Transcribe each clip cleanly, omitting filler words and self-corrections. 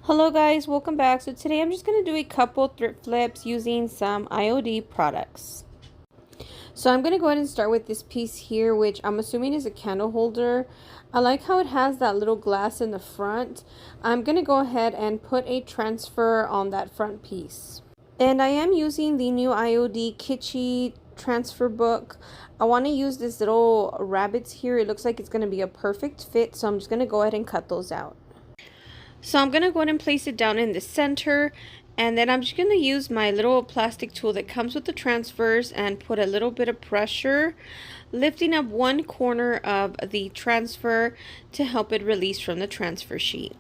Hello guys, welcome back. So today I'm just going to do a couple thrift flips using some IOD products. So I'm going to go ahead and start with this piece here, which I'm assuming is a candle holder. I like how it has that little glass in the front. I'm going to go ahead and put a transfer on that front piece. And I am using the new IOD kitschy transfer book. I want to use this little rabbits here. It looks like it's going to be a perfect fit, so I'm just going to go ahead and cut those out. So I'm going to go ahead and place it down in the center, and then I'm just going to use my little plastic tool that comes with the transfers and put a little bit of pressure, lifting up one corner of the transfer to help it release from the transfer sheet.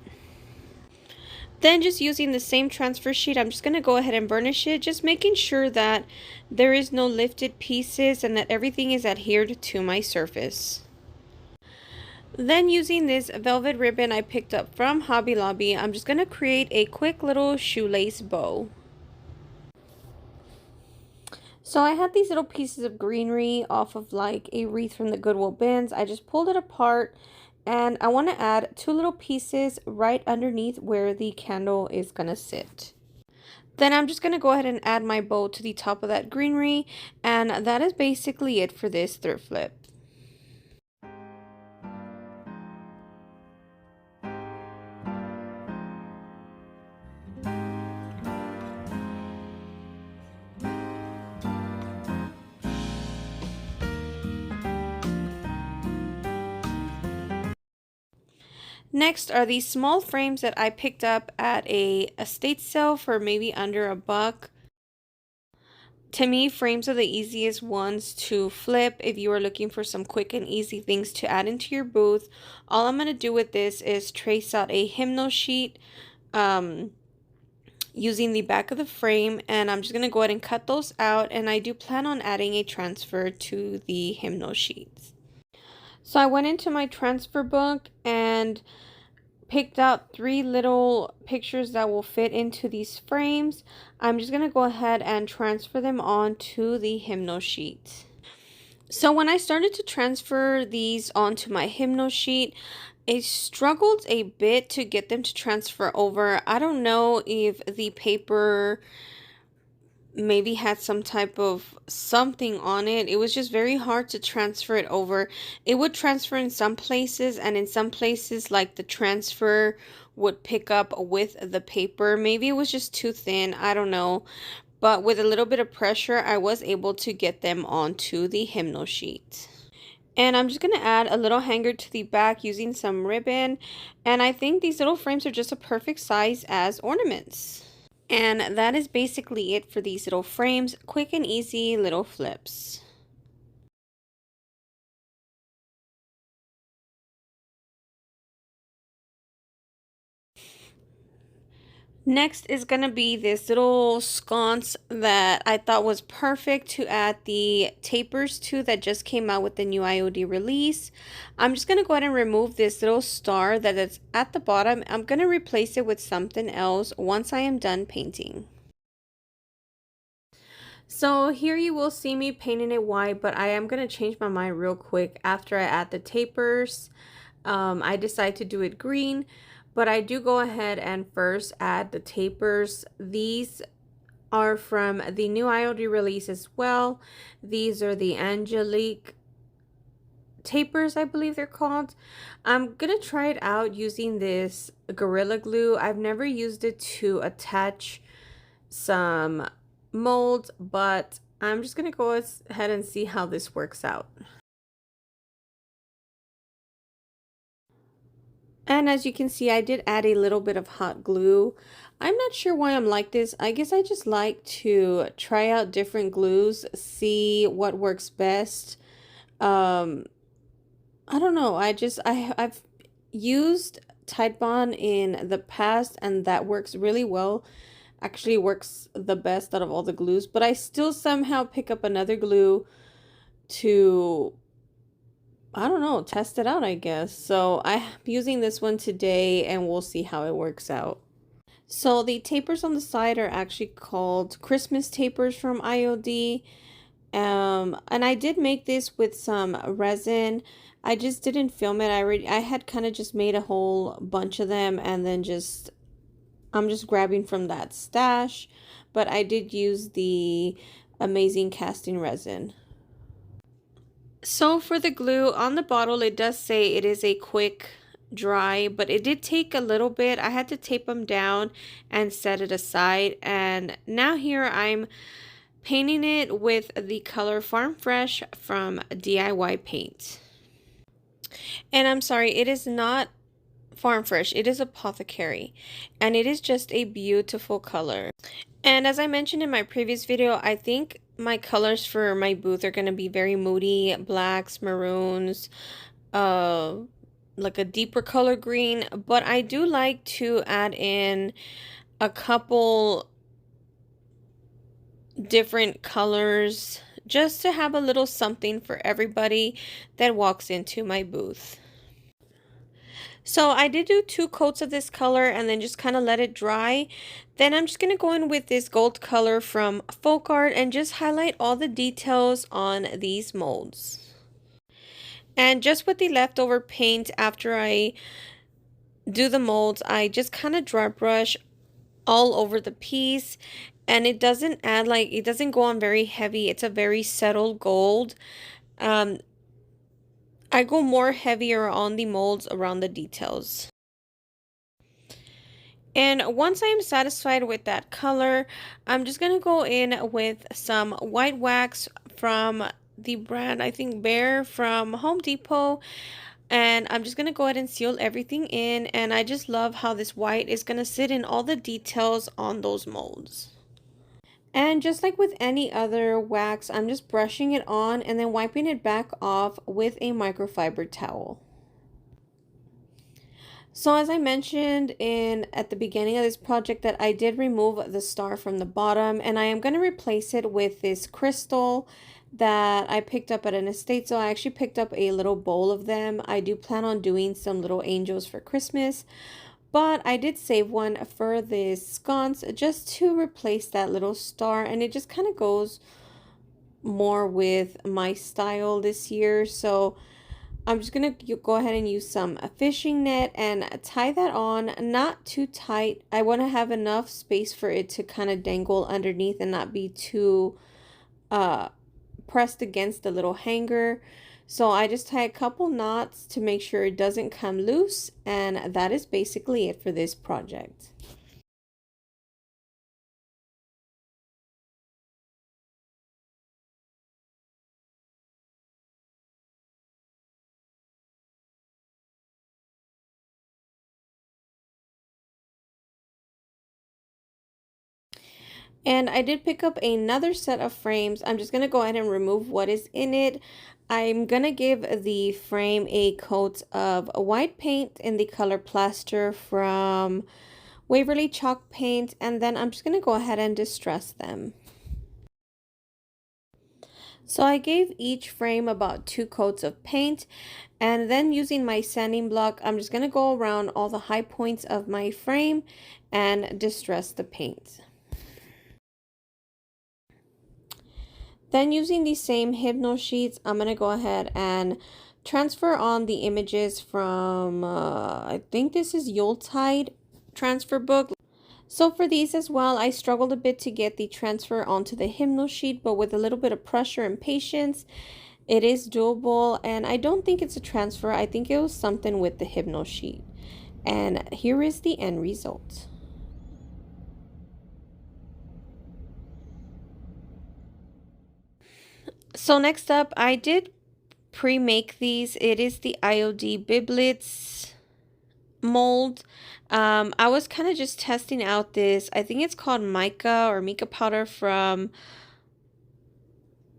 Then just using the same transfer sheet, I'm just going to go ahead and burnish it, just making sure that there is no lifted pieces and that everything is adhered to my surface. Then using this velvet ribbon I picked up from Hobby Lobby, I'm just going to create a quick little shoelace bow. So I had these little pieces of greenery off of like a wreath from the Goodwill bins. I just pulled it apart and I want to add two little pieces right underneath where the candle is going to sit. Then I'm just going to go ahead and add my bow to the top of that greenery, and that is basically it for this thrift flip. Next are these small frames that I picked up at a estate sale for maybe under $1. To me, frames are the easiest ones to flip if you are looking for some quick and easy things to add into your booth. All I'm going to do with this is trace out a hymnal sheet using the back of the frame, and I'm just going to go ahead and cut those out, and I do plan on adding a transfer to the hymnal sheets. So I went into my transfer book and picked out 3 little pictures that will fit into these frames. I'm just going to go ahead and transfer them onto the hymnal sheet. So when I started to transfer these onto my hymnal sheet, I struggled a bit to get them to transfer over. I don't know if the paper maybe had some type of something on it. It was just very hard to transfer it over. It would transfer in some places, and in some places like the transfer would pick up with the paper. Maybe it was just too thin, I don't know, but with a little bit of pressure I was able to get them onto the hymnal sheet. And I'm just going to add a little hanger to the back using some ribbon, and I think these little frames are just a perfect size as ornaments. And that is basically it for these little frames. Quick and easy little flips. Next is going to be this little sconce that I thought was perfect to add the tapers to that just came out with the new IOD release. I'm just going to go ahead and remove this little star that is at the bottom. I'm going to replace it with something else once I am done painting. So here you will see me painting it white, but I am going to change my mind real quick after I add the tapers. I decide to do it green, but I do go ahead and first add the tapers. These are from the new IOD release as well. These are the angelic tapers, I believe they're called. I'm gonna try it out using this Gorilla Glue. I've never used it to attach some mold, but I'm just gonna go ahead and see how this works out. And as you can see, I did add a little bit of hot glue. I'm not sure why I'm like this. I guess I just like to try out different glues, see what works best. I don't know. I've used Tide Bond in the past, and that works really well. Actually works the best out of all the glues, but I still somehow pick up another glue to, I don't know, test it out, I guess. So I'm using this one today, and we'll see how it works out. So the tapers on the side are actually called Christmas tapers from IOD. And I did make this with some resin. I just didn't film it. I had kind of just made a whole bunch of them and then just I'm just grabbing from that stash, but I did use the amazing casting resin. So for the glue on the bottle, it does say it is a quick dry, but it did take a little bit. I had to tape them down and set it aside. And now here I'm painting it with the color Farm Fresh from DIY Paint. And I'm sorry, it is not Farm Fresh, it is Apothecary, and it is just a beautiful color. And as I mentioned in my previous video, I think my colors for my booth are going to be very moody, blacks, maroons, like a deeper color green, but I do like to add in a couple different colors just to have a little something for everybody that walks into my booth. So I did do 2 coats of this color and then just kind of let it dry. Then I'm just going to go in with this gold color from Folk Art and just highlight all the details on these molds. And just with the leftover paint after I do the molds, I just kind of dry brush all over the piece, and it doesn't add, like, it doesn't go on very heavy. It's a very settled gold. I go more heavier on the molds around the details. And once I'm satisfied with that color, I'm just going to go in with some white wax from the brand, I think Bear, from Home Depot. And I'm just going to go ahead and seal everything in. And I just love how this white is going to sit in all the details on those molds. And just like with any other wax, I'm just brushing it on and then wiping it back off with a microfiber towel. So as I mentioned at the beginning of this project, that I did remove the star from the bottom, and I am going to replace it with this crystal that I picked up at an estate. So I actually picked up a little bowl of them. I do plan on doing some little angels for Christmas, but I did save one for this sconce just to replace that little star, and it just kind of goes more with my style this year. So I'm just going to go ahead and use some fishing net and tie that on, not too tight. I want to have enough space for it to kind of dangle underneath and not be too pressed against the little hanger. So I just tie a couple knots to make sure it doesn't come loose, and that is basically it for this project. And I did pick up another set of frames. I'm just going to go ahead and remove what is in it. I'm going to give the frame a coat of white paint in the color Plaster from Waverly Chalk Paint. And then I'm just going to go ahead and distress them. So I gave each frame about 2 coats of paint, and then using my sanding block, I'm just going to go around all the high points of my frame and distress the paint. Then using these same Hypno sheets, I'm going to go ahead and transfer on the images from, I think this is Yuletide transfer book. So for these as well, I struggled a bit to get the transfer onto the Hypno sheet, but with a little bit of pressure and patience, it is doable. And I don't think it's a transfer. I think it was something with the Hypno sheet. And here is the end result. So next up, I did pre-make these. It is the IOD Biblets mold. I was kind of just testing out this, I think it's called mica or mica powder from,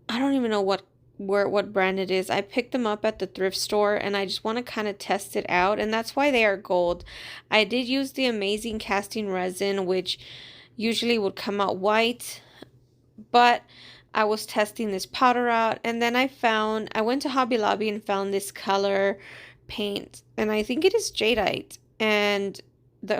I don't even know what brand it is. I picked them up at the thrift store and I just want to kind of test it out, and that's why they are gold. I did use the amazing casting resin, which usually would come out white, but I was testing this powder out, and then I went to Hobby Lobby and found this color paint, and I think it is jadeite, and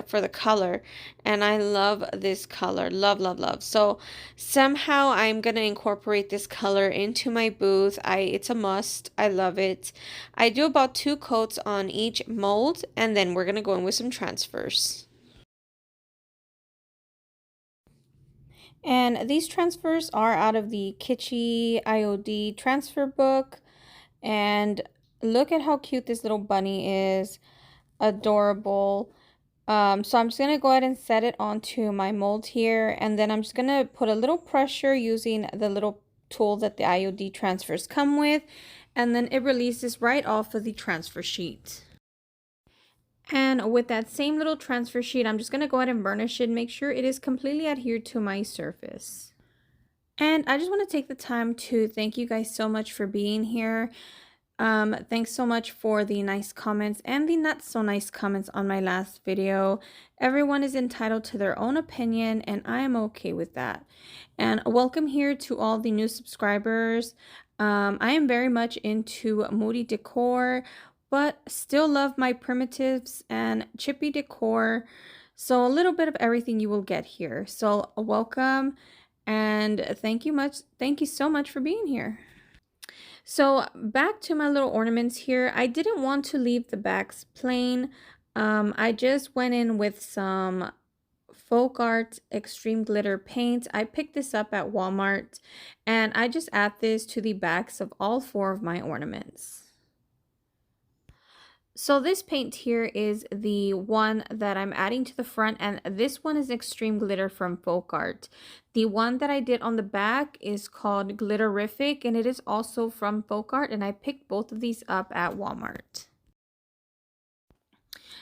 for the color, and I love this color, love. So somehow I'm gonna incorporate this color into my booth. It's a must. I love it. I do about 2 coats on each mold, and then we're gonna go in with some transfers. And these transfers are out of the Kitschy IOD transfer book. And look at how cute this little bunny is. Adorable. So I'm just going to go ahead and set it onto my mold here. And then I'm just going to put a little pressure using the little tool that the IOD transfers come with. And then it releases right off of the transfer sheet. And with that same little transfer sheet, I'm just going to go ahead and burnish it, make sure it is completely adhered to my surface. And I just want to take the time to thank you guys so much for being here. Thanks so much for the nice comments and the not so nice comments on my last video. Everyone is entitled to their own opinion, and I am okay with that. And welcome here to all the new subscribers. I am very much into moody decor, but still love my primitives and chippy decor. So a little bit of everything you will get here. So welcome, and thank you so much for being here. So back to my little ornaments here. I didn't want to leave the backs plain. I just went in with some folk art extreme glitter paint. I picked this up at Walmart, and I just add this to the backs of all 4 of my ornaments. So this paint here is the one that I'm adding to the front, and this one is extreme glitter from folk art. The one that I did on the back is called Glitterific, and it is also from folk art, and I picked both of these up at Walmart.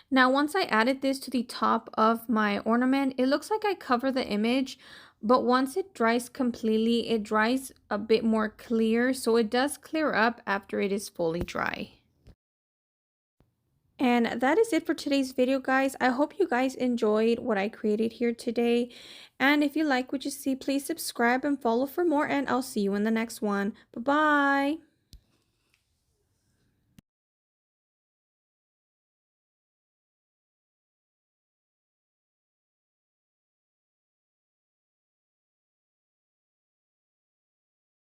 Now once I added this to the top of my ornament, it looks like I cover the image, but once it dries completely, it dries a bit more clear, so it does clear up after it is fully dry. And that is it for today's video, guys. I hope you guys enjoyed what I created here today. And if you like what you see, please subscribe and follow for more, and I'll see you in the next one. Bye-bye.